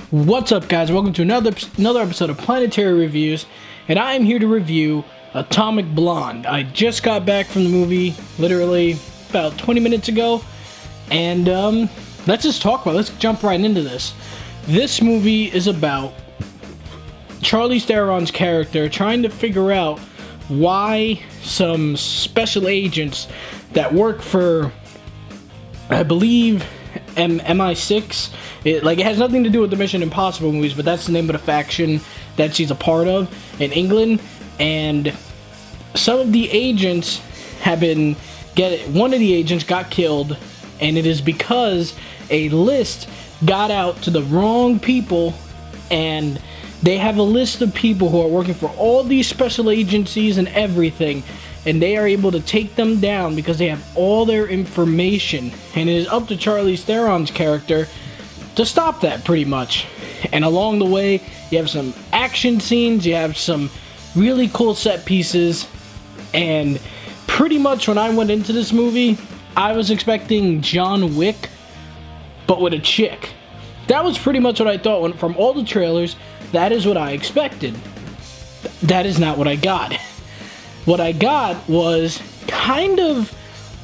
What's up, guys? Welcome to another episode of Planetary Reviews, and I am here to review Atomic Blonde. I just got back from the movie literally about 20 minutes ago, and let's just talk about it. Let's jump right into this. This movie is about Charlize Theron's character trying to figure out why some special agents that work for, I believe, MI6. It has nothing to do with the Mission Impossible movies, but that's the name of the faction that she's a part of in England. And some of the agents one of the agents got killed, and it is because a list got out to the wrong people, and they have a list of people who are working for all these special agencies and everything, and they are able to take them down because they have all their information, and it is up to Charlize Theron's character to stop that, pretty much. And along the way, you have some action scenes, you have some really cool set pieces, and pretty much when I went into this movie, I was expecting John Wick, but with a chick. That was pretty much what I thought. From all the trailers, that is what I expected. That is not what I got. What I got was kind of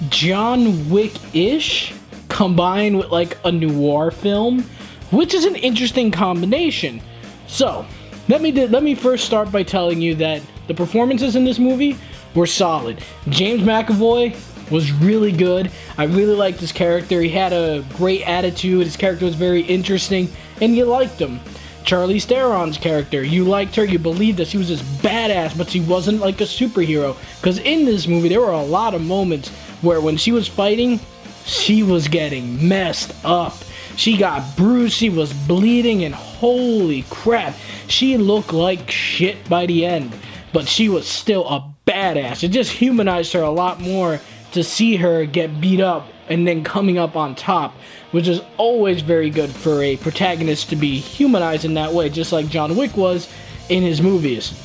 John Wick-ish combined with like a noir film, which is an interesting combination. So, let me first start by telling you that the performances in this movie were solid. James McAvoy was really good. I really liked his character. He had a great attitude. His character was very interesting, and you liked him. Charlize Theron's character, you liked her, you believed that she was this badass, but she wasn't like a superhero. Because in this movie, there were a lot of moments where when she was fighting, she was getting messed up. She got bruised, she was bleeding, and holy crap, she looked like shit by the end. But she was still a badass. It just humanized her a lot more to see her get beat up and then coming up on top, which is always very good for a protagonist to be humanized in that way, just like John Wick was in his movies.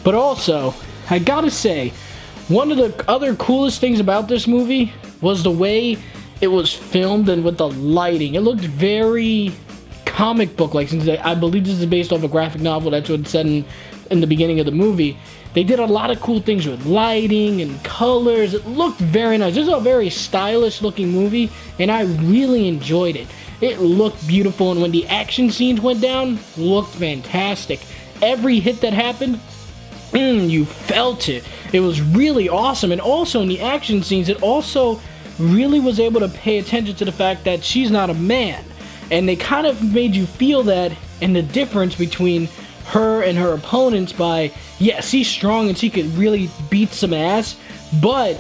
But also, I gotta say, one of the other coolest things about this movie was the way it was filmed and with the lighting. It looked very comic book-like, since I believe this is based off a graphic novel. That's what it said in the beginning of the movie. They did a lot of cool things with lighting and colors. It looked very nice. This is a very stylish looking movie, and I really enjoyed it. It looked beautiful, and when the action scenes went down, looked fantastic. Every hit that happened, you felt it. It was really awesome. And also in the action scenes, it also really was able to pay attention to the fact that she's not a man. And they kind of made you feel that in the difference between her and her opponents by, yes, she's strong and she could really beat some ass, but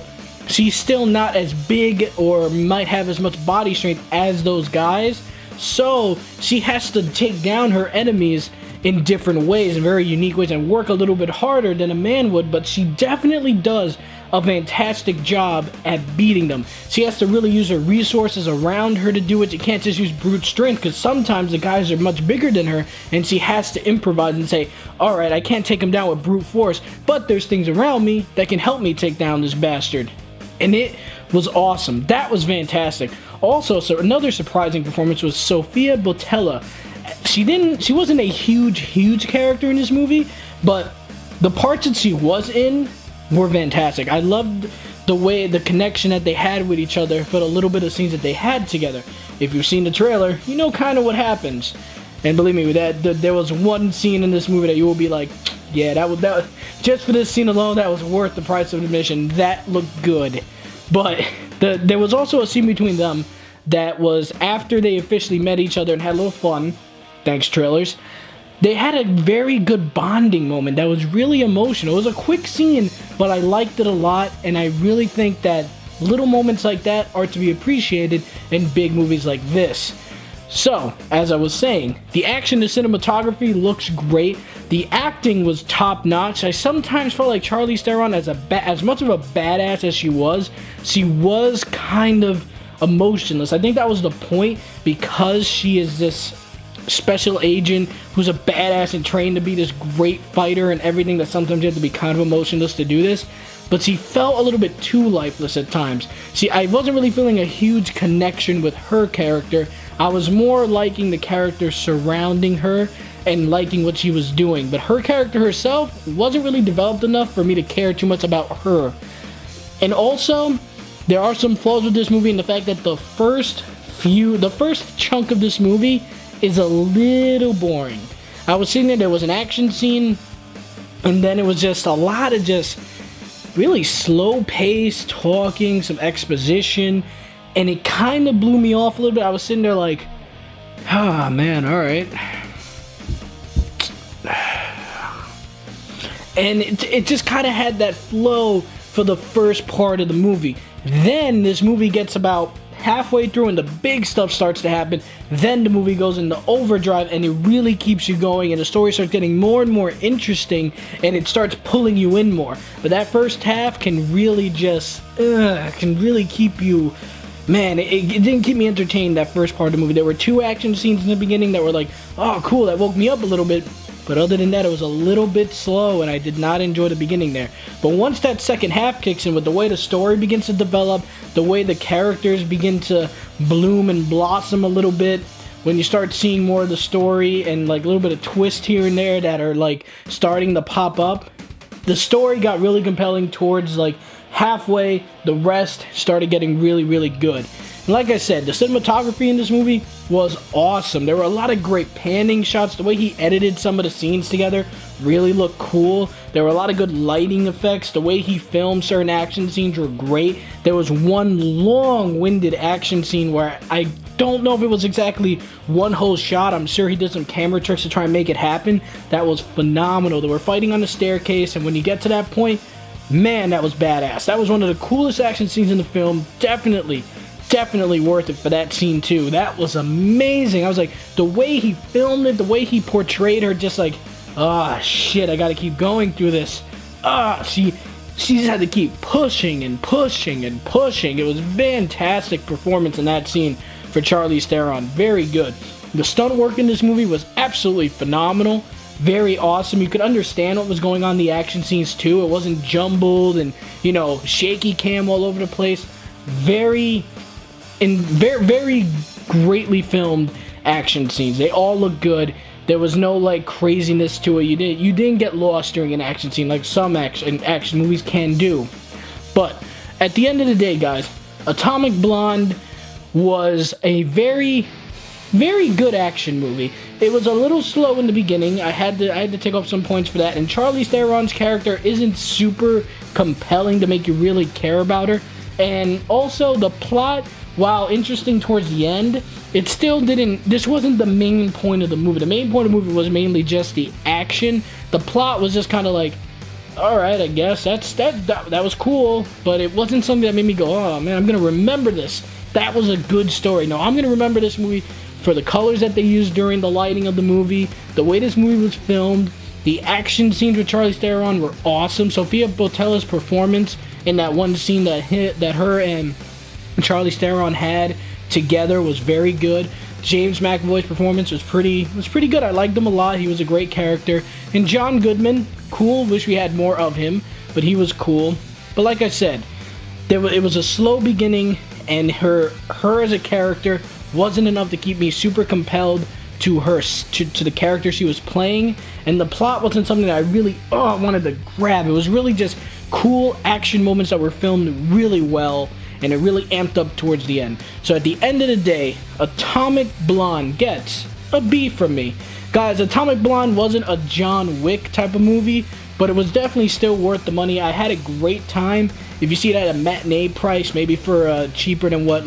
she's still not as big or might have as much body strength as those guys. So she has to take down her enemies in different ways, in very unique ways, and work a little bit harder than a man would, but she definitely does a fantastic job at beating them. She has to really use her resources around her to do it. She can't just use brute strength, because sometimes the guys are much bigger than her, and she has to improvise and say, alright, I can't take him down with brute force, but there's things around me that can help me take down this bastard. And it was awesome. That was fantastic. Also, so another surprising performance was Sofia Boutella. She wasn't a huge character in this movie, but the parts that she was in were fantastic. I loved the connection that they had with each other for the little bit of scenes that they had together. If you've seen the trailer, you know kind of what happens. And believe me, there was one scene in this movie that you will be like, yeah, that was just for this scene alone, that was worth the price of admission. That looked good. But there was also a scene between them that was after they officially met each other and had a little fun. Thanks, trailers. They had a very good bonding moment that was really emotional. It was a quick scene, but I liked it a lot, and I really think that little moments like that are to be appreciated in big movies like this. So, as I was saying, the action, the cinematography looks great. The acting was top-notch. I sometimes felt like Charlize Theron, as much of a badass as she was kind of emotionless. I think that was the point, because she is this special agent who's a badass and trained to be this great fighter and everything, that sometimes you have to be kind of emotionless to do this. But she felt a little bit too lifeless at times. I wasn't really feeling a huge connection with her character I was more liking the characters surrounding her and liking what she was doing. But her character herself wasn't really developed enough for me to care too much about her. And also, there are some flaws with this movie in the fact that the first chunk of this movie is a little boring. I was sitting there was an action scene, and then it was just a lot of just really slow-paced talking, some exposition, and it kind of blew me off a little bit. I was sitting there like, ah, man, all right. And it just kind of had that flow for the first part of the movie. Then this movie gets about halfway through and the big stuff starts to happen. Then the movie goes into overdrive and it really keeps you going, and the story starts getting more and more interesting, and it starts pulling you in more. But that first half can really just keep you, man, it didn't keep me entertained, that first part of the movie. There were 2 action scenes in the beginning that were like, oh cool, that woke me up a little bit. But other than that, it was a little bit slow, and I did not enjoy the beginning there. But once that second half kicks in, with the way the story begins to develop, the way the characters begin to bloom and blossom a little bit, when you start seeing more of the story and like a little bit of twist here and there that are like starting to pop up, the story got really compelling towards like halfway. The rest started getting really, really good. And like I said, the cinematography in this movie was awesome. There were a lot of great panning shots. The way he edited some of the scenes together really looked cool. There were a lot of good lighting effects. The way he filmed certain action scenes were great. There was one long-winded action scene where I don't know if it was exactly one whole shot. I'm sure he did some camera tricks to try and make it happen. That was phenomenal. They were fighting on the staircase, and when you get to that point, man, that was badass. That was one of the coolest action scenes in the film. Definitely worth it for that scene too. That was amazing. I was like, the way he filmed it, the way he portrayed her, just like, ah, shit, I gotta keep going through this. She just had to keep pushing and pushing and pushing. It was a fantastic performance in that scene for Charlize Theron. Very good. The stunt work in this movie was absolutely phenomenal. Very awesome. You could understand what was going on in the action scenes too. It wasn't jumbled and, shaky cam all over the place. Very greatly filmed action scenes. They all look good. There was no like craziness to it. You didn't get lost during an action scene like some action movies can do. But at the end of the day, guys, Atomic Blonde was a very good action movie. It was a little slow in the beginning. I had to take off some points for that. And Charlize Theron's character isn't super compelling to make you really care about her. And also the plot, while interesting towards the end, it still didn't. This wasn't the main point of the movie. The main point of the movie was mainly just the action. The plot was just kind of like, all right, I guess that was cool, but it wasn't something that made me go, oh man, I'm gonna remember this. That was a good story. No, I'm gonna remember this movie for the colors that they used during the lighting of the movie, the way this movie was filmed. The action scenes with Charlize Theron were awesome. Sofia Boutella's performance in that one scene that her and Charlize Theron had together was very good. James McAvoy's performance was pretty good. I liked him a lot. He was a great character. And John Goodman, cool. Wish we had more of him, but he was cool. But like I said, it was a slow beginning, and her as a character wasn't enough to keep me super compelled to the character she was playing, and the plot wasn't something that I really wanted to grab. It was really just cool action moments that were filmed really well, and it really amped up towards the end. So at the end of the day, Atomic Blonde gets a B from me. Guys, Atomic Blonde wasn't a John Wick type of movie, but it was definitely still worth the money. I had a great time. If you see it at a matinee price, maybe for cheaper than what,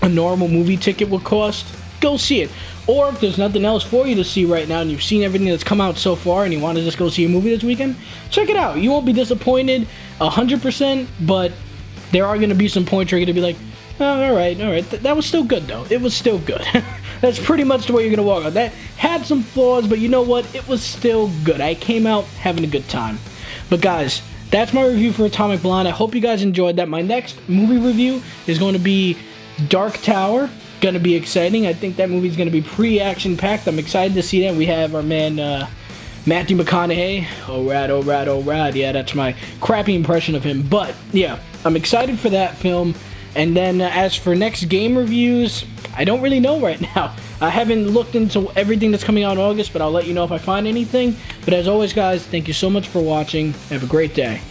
a normal movie ticket would cost, go see it. Or if there's nothing else for you to see right now and you've seen everything that's come out so far and you want to just go see a movie this weekend, check it out. You won't be disappointed 100%, but there are going to be some points where you're going to be like, oh, all right. That was still good, though. It was still good. That's pretty much the way you're going to walk out. That had some flaws, but you know what? It was still good. I came out having a good time. But guys, that's my review for Atomic Blonde. I hope you guys enjoyed that. My next movie review is going to be Dark Tower. Going to be exciting. I think that movie's going to be pretty action-packed. I'm excited to see that. We have our man Matthew McConaughey. Oh, rad. Yeah, that's my crappy impression of him. But, yeah, I'm excited for that film. And then as for next game reviews, I don't really know right now. I haven't looked into everything that's coming out in August, but I'll let you know if I find anything. But as always, guys, thank you so much for watching. Have a great day.